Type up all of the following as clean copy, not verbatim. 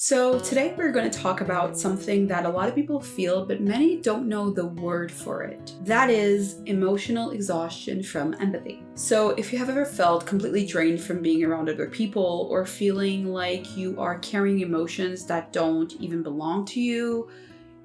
So today we're going to talk about something that a lot of people feel, but many don't know the word for it. That is emotional exhaustion from empathy. So if you have ever felt completely drained from being around other people or feeling like you are carrying emotions that don't even belong to you,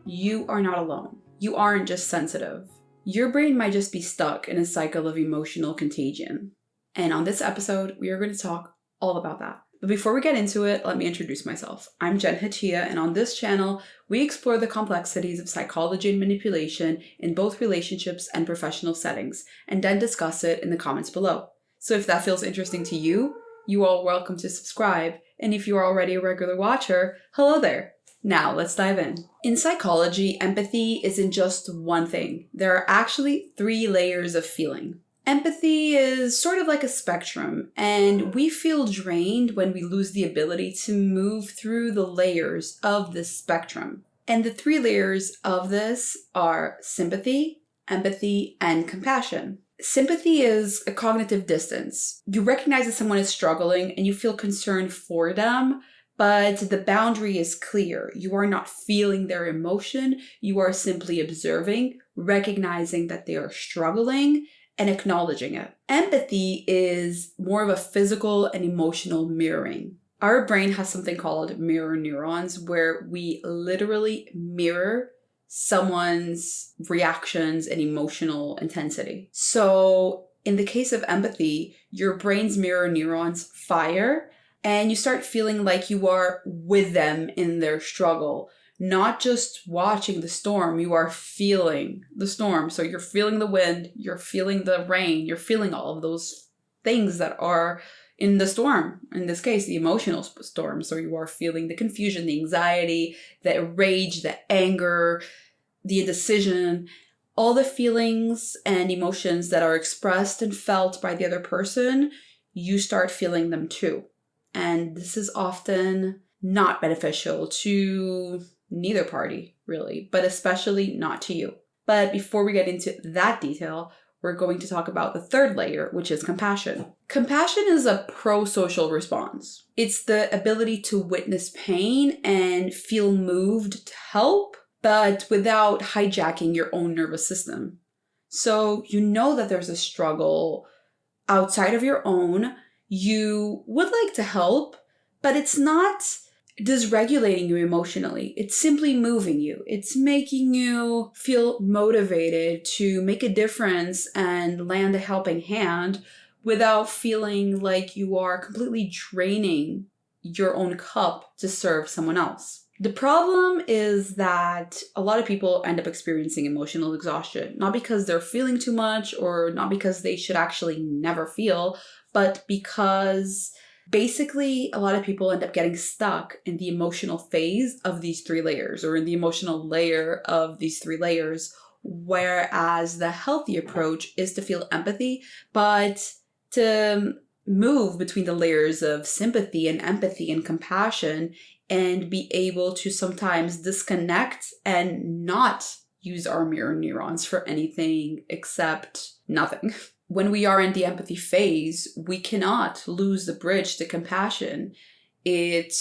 you are not alone. You aren't just sensitive. Your brain might just be stuck in a cycle of emotional contagion. And on this episode, we are going to talk all about that. But before we get into it, let me introduce myself. I'm Jen Hachia, and on this channel, we explore the complexities of psychology and manipulation in both relationships and professional settings, and then discuss it in the comments below. So if that feels interesting to you, you are welcome to subscribe, and if you are already a regular watcher, hello there. Now, let's dive in. In psychology, empathy isn't just one thing. There are actually 3 layers of feeling. Empathy is sort of like a spectrum, and we feel drained when we lose the ability to move through the layers of this spectrum. And the 3 layers of this are sympathy, empathy, and compassion. Sympathy is a cognitive distance. You recognize that someone is struggling and you feel concern for them, but the boundary is clear. You are not feeling their emotion. You are simply observing, recognizing that they are struggling, and acknowledging it. Empathy is more of a physical and emotional mirroring. Our brain has something called mirror neurons where we literally mirror someone's reactions and emotional intensity. So in the case of empathy, your brain's mirror neurons fire and you start feeling like you are with them in their struggle. Not just watching the storm, you are feeling the storm. So you're feeling the wind, you're feeling the rain, you're feeling all of those things that are in the storm. In this case, the emotional storm. So you are feeling the confusion, the anxiety, the rage, the anger, the indecision, all the feelings and emotions that are expressed and felt by the other person, you start feeling them too. And this is often not beneficial to neither party, really, but especially not to you. But before we get into that detail, we're going to talk about the 3rd layer, which is compassion. Compassion is a pro-social response. It's the ability to witness pain and feel moved to help, but without hijacking your own nervous system. So you know that there's a struggle outside of your own. You would like to help, but it's not dysregulating you emotionally. It's simply moving you. It's making you feel motivated to make a difference and land a helping hand without feeling like you are completely draining your own cup to serve someone else. The problem is that a lot of people end up experiencing emotional exhaustion, not because they're feeling too much or not because they should actually never feel, but because basically, a lot of people end up getting stuck in the emotional phase of these 3 layers, or in the emotional layer of these 3 layers, whereas the healthy approach is to feel empathy, but to move between the layers of sympathy and empathy and compassion and be able to sometimes disconnect and not use our mirror neurons for anything except nothing. When we are in the empathy phase, we cannot lose the bridge to compassion. It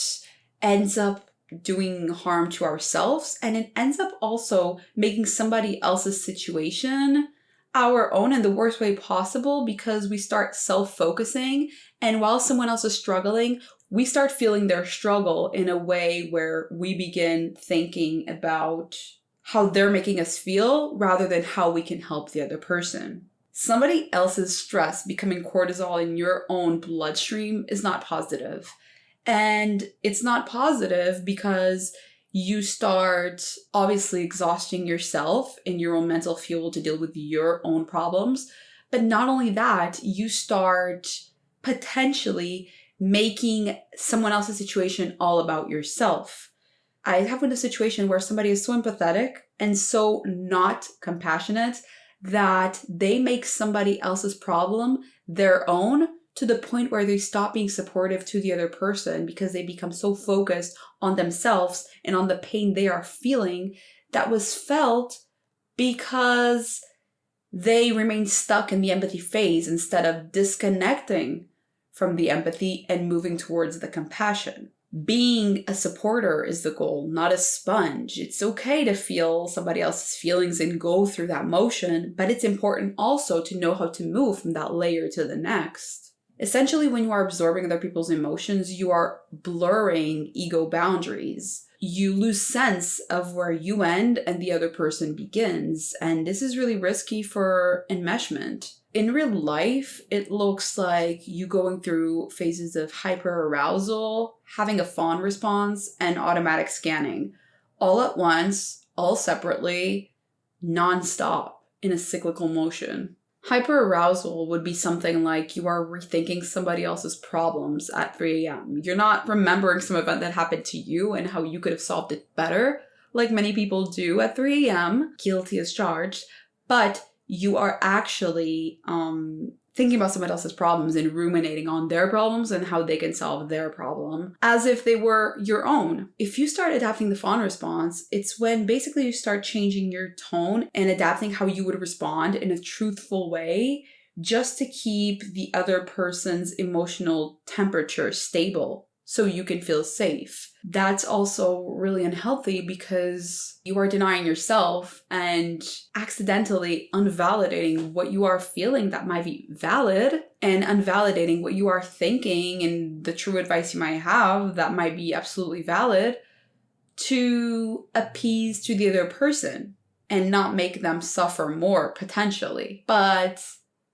ends up doing harm to ourselves, and it ends up also making somebody else's situation our own in the worst way possible because we start self-focusing, and while someone else is struggling, we start feeling their struggle in a way where we begin thinking about how they're making us feel rather than how we can help the other person. Somebody else's stress becoming cortisol in your own bloodstream is not positive. And it's not positive because you start obviously exhausting yourself in your own mental fuel to deal with your own problems. But not only that, you start potentially making someone else's situation all about yourself. I have been in a situation where somebody is so empathetic and so not compassionate that they make somebody else's problem their own to the point where they stop being supportive to the other person because they become so focused on themselves and on the pain they are feeling that was felt because they remain stuck in the empathy phase instead of disconnecting from the empathy and moving towards the compassion. Being a supporter is the goal, not a sponge. It's okay to feel somebody else's feelings and go through that motion, but it's important also to know how to move from that layer to the next. Essentially, when you are absorbing other people's emotions, you are blurring ego boundaries. You lose sense of where you end and the other person begins, and this is really risky for enmeshment. In real life, it looks like you going through phases of hyperarousal, having a fawn response, and automatic scanning, all at once, all separately, non-stop, in a cyclical motion. Hyperarousal would be something like you are rethinking somebody else's problems at 3 a.m. You're not remembering some event that happened to you and how you could have solved it better, like many people do at 3 a.m., guilty as charged, but you are actually thinking about somebody else's problems and ruminating on their problems and how they can solve their problem as if they were your own. If you start adapting the fawn response, it's when basically you start changing your tone and adapting how you would respond in a truthful way just to keep the other person's emotional temperature stable so you can feel safe. That's also really unhealthy because you are denying yourself and accidentally unvalidating what you are feeling that might be valid and unvalidating what you are thinking and the true advice you might have that might be absolutely valid to appease to the other person and not make them suffer more potentially. But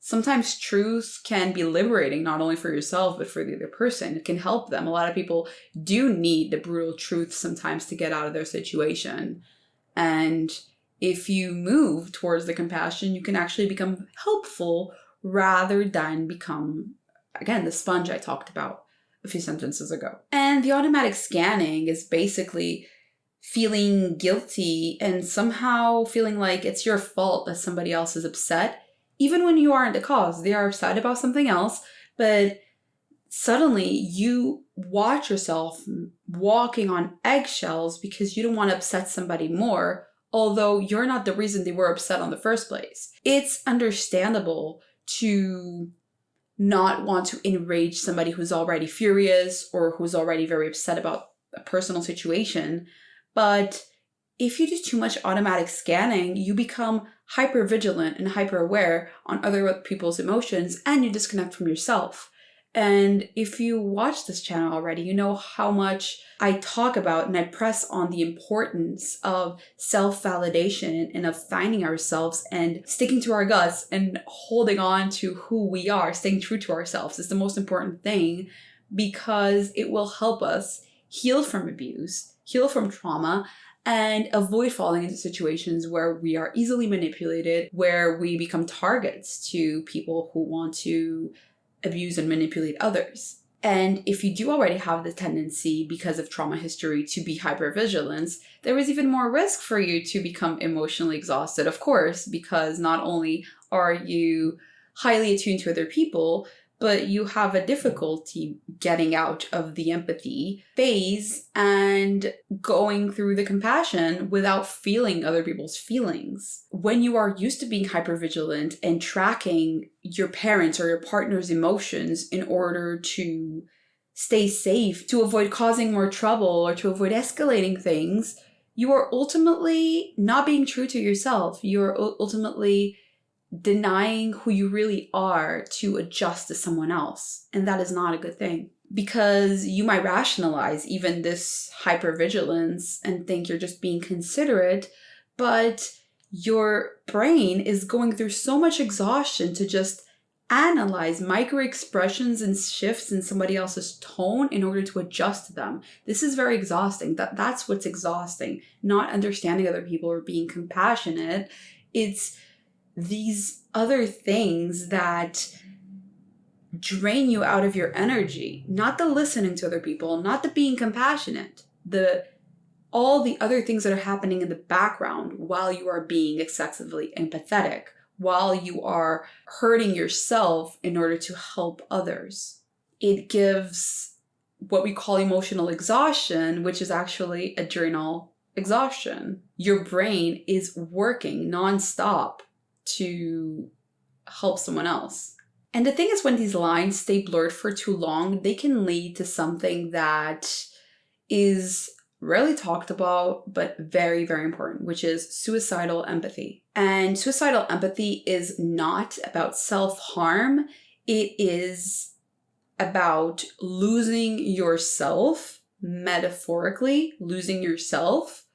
sometimes truth can be liberating, not only for yourself, but for the other person. It can help them. A lot of people do need the brutal truth sometimes to get out of their situation. And if you move towards the compassion, you can actually become helpful rather than become, again, the sponge I talked about a few sentences ago. And the automatic scanning is basically feeling guilty and somehow feeling like it's your fault that somebody else is upset. Even when you aren't the cause, they are upset about something else, but suddenly you watch yourself walking on eggshells because you don't want to upset somebody more, although you're not the reason they were upset in the first place. It's understandable to not want to enrage somebody who's already furious or who's already very upset about a personal situation, but if you do too much automatic scanning, you become hyper-vigilant and hyper-aware on other people's emotions and you disconnect from yourself. And if you watch this channel already, you know how much I talk about and I press on the importance of self-validation and of finding ourselves and sticking to our guts and holding on to who we are, staying true to ourselves is the most important thing because it will help us heal from abuse, heal from trauma, and avoid falling into situations where we are easily manipulated, where we become targets to people who want to abuse and manipulate others. And if you do already have the tendency, because of trauma history, to be hypervigilant, there is even more risk for you to become emotionally exhausted, of course, because not only are you highly attuned to other people, but you have a difficulty getting out of the empathy phase and going through the compassion without feeling other people's feelings. When you are used to being hypervigilant and tracking your parents' or your partner's emotions in order to stay safe, to avoid causing more trouble or to avoid escalating things, you are ultimately not being true to yourself. You're ultimately denying who you really are to adjust to someone else. And that is not a good thing because you might rationalize even this hypervigilance and think you're just being considerate, but your brain is going through so much exhaustion to just analyze micro expressions and shifts in somebody else's tone in order to adjust to them. This is very exhausting. That's what's exhausting, not understanding other people or being compassionate. It's these other things that drain you out of your energy, not the listening to other people, not the being compassionate, all the other things that are happening in the background while you are being excessively empathetic, while you are hurting yourself in order to help others. It gives what we call emotional exhaustion, which is actually adrenal exhaustion. Your brain is working nonstop to help someone else. And the thing is, when these lines stay blurred for too long, they can lead to something that is rarely talked about, but very, very important, which is suicidal empathy. And suicidal empathy is not about self-harm. It is about losing yourself, metaphorically, losing yourself,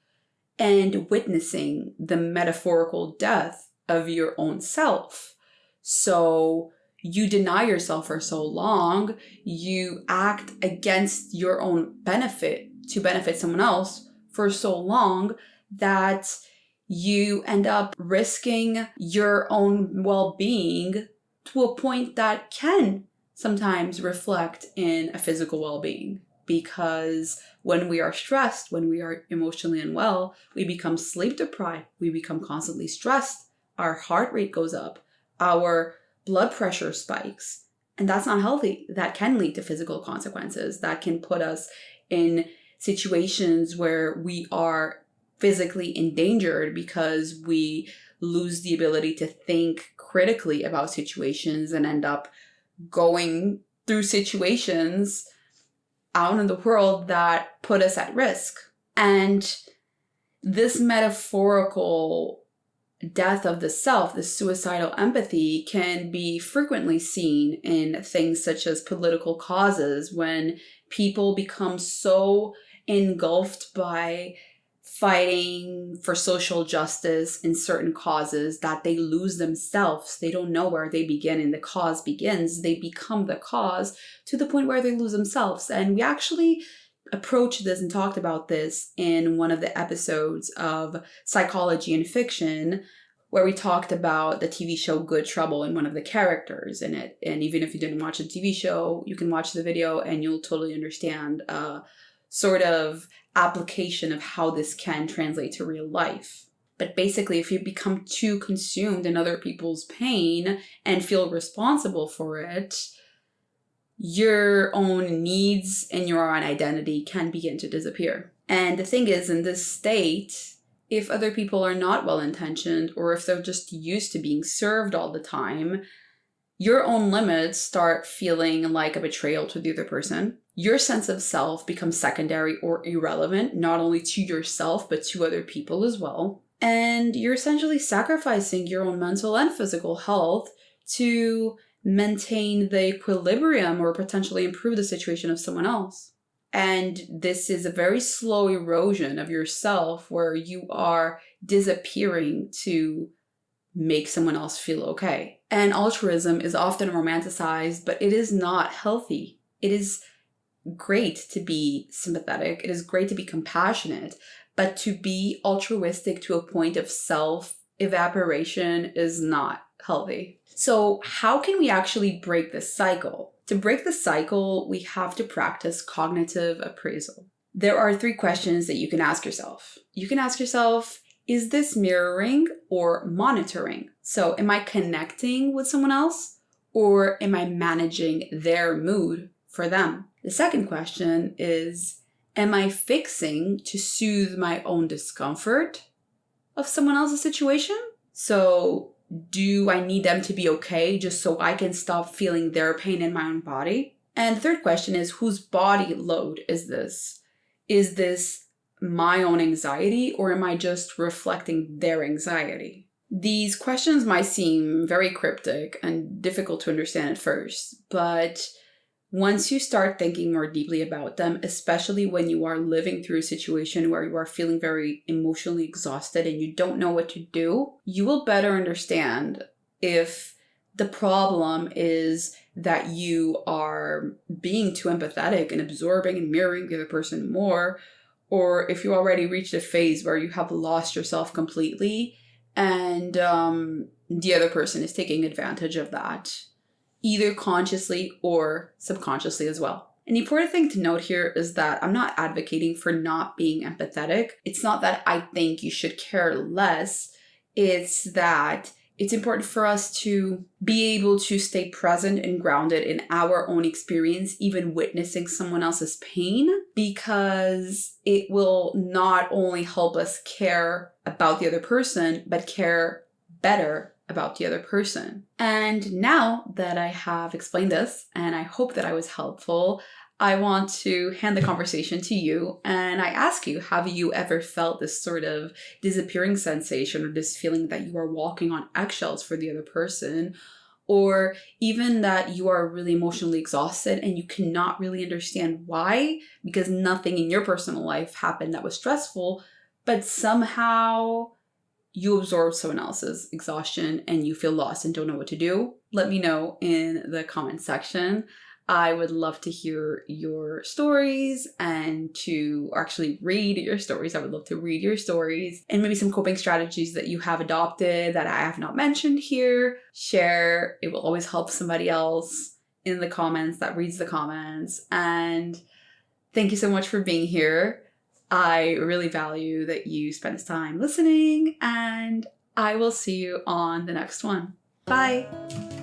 and witnessing the metaphorical death of your own self. So you deny yourself for so long, you act against your own benefit to benefit someone else for so long that you end up risking your own well-being to a point that can sometimes reflect in a physical well-being. Because when we are stressed, when we are emotionally unwell, we become sleep deprived, we become constantly stressed, our heart rate goes up, our blood pressure spikes, and that's not healthy. That can lead to physical consequences. That can put us in situations where we are physically endangered because we lose the ability to think critically about situations and end up going through situations out in the world that put us at risk. And this metaphorical death of the self, the suicidal empathy, can be frequently seen in things such as political causes, when people become so engulfed by fighting for social justice in certain causes that they lose themselves. They don't know where they begin and the cause begins. They become the cause to the point where they lose themselves. And we actually approached this and talked about this in one of the episodes of Psychology and Fiction, where we talked about the TV show Good Trouble and one of the characters in it. And even if you didn't watch the TV show, you can watch the video and you'll totally understand sort of application of how this can translate to real life. But basically, if you become too consumed in other people's pain and feel responsible for it, your own needs and your own identity can begin to disappear. And the thing is, in this state, if other people are not well-intentioned, or if they're just used to being served all the time, your own limits start feeling like a betrayal to the other person. Your sense of self becomes secondary or irrelevant, not only to yourself, but to other people as well. And you're essentially sacrificing your own mental and physical health to maintain the equilibrium or potentially improve the situation of someone else. And this is a very slow erosion of yourself where you are disappearing to make someone else feel okay. And altruism is often romanticized, but it is not healthy. It is great to be sympathetic. It is great to be compassionate, but to be altruistic to a point of self-evaporation is not healthy. So how can we actually break this cycle? To break the cycle, we have to practice cognitive appraisal. There are 3 questions that you can ask yourself. You can ask yourself, is this mirroring or monitoring? So am I connecting with someone else, or am I managing their mood for them? The second question is, am I fixing to soothe my own discomfort of someone else's situation? So do I need them to be okay just so I can stop feeling their pain in my own body? And the third question is, whose body load is this? Is this my own anxiety, or am I just reflecting their anxiety? These questions might seem very cryptic and difficult to understand at first, but once you start thinking more deeply about them, especially when you are living through a situation where you are feeling very emotionally exhausted and you don't know what to do, you will better understand if the problem is that you are being too empathetic and absorbing and mirroring the other person more, or if you already reached a phase where you have lost yourself completely and the other person is taking advantage of that, either consciously or subconsciously as well. An important thing to note here is that I'm not advocating for not being empathetic. It's not that I think you should care less. It's that it's important for us to be able to stay present and grounded in our own experience, even witnessing someone else's pain, because it will not only help us care about the other person, but care better about the other person. And now that I have explained this, and I hope that I was helpful, I want to hand the conversation to you, and I ask you, have you ever felt this sort of disappearing sensation or this feeling that you are walking on eggshells for the other person? Or even that you are really emotionally exhausted and you cannot really understand why, because nothing in your personal life happened that was stressful, but somehow you absorb someone else's exhaustion and you feel lost and don't know what to do? Let me know in the comment section. I would love to hear your stories and to actually read your stories. I would love to read your stories and maybe some coping strategies that you have adopted that I have not mentioned here. Share. It will always help somebody else in the comments that reads the comments. And thank you so much for being here. I really value that you spend this time listening, and I will see you on the next one. Bye.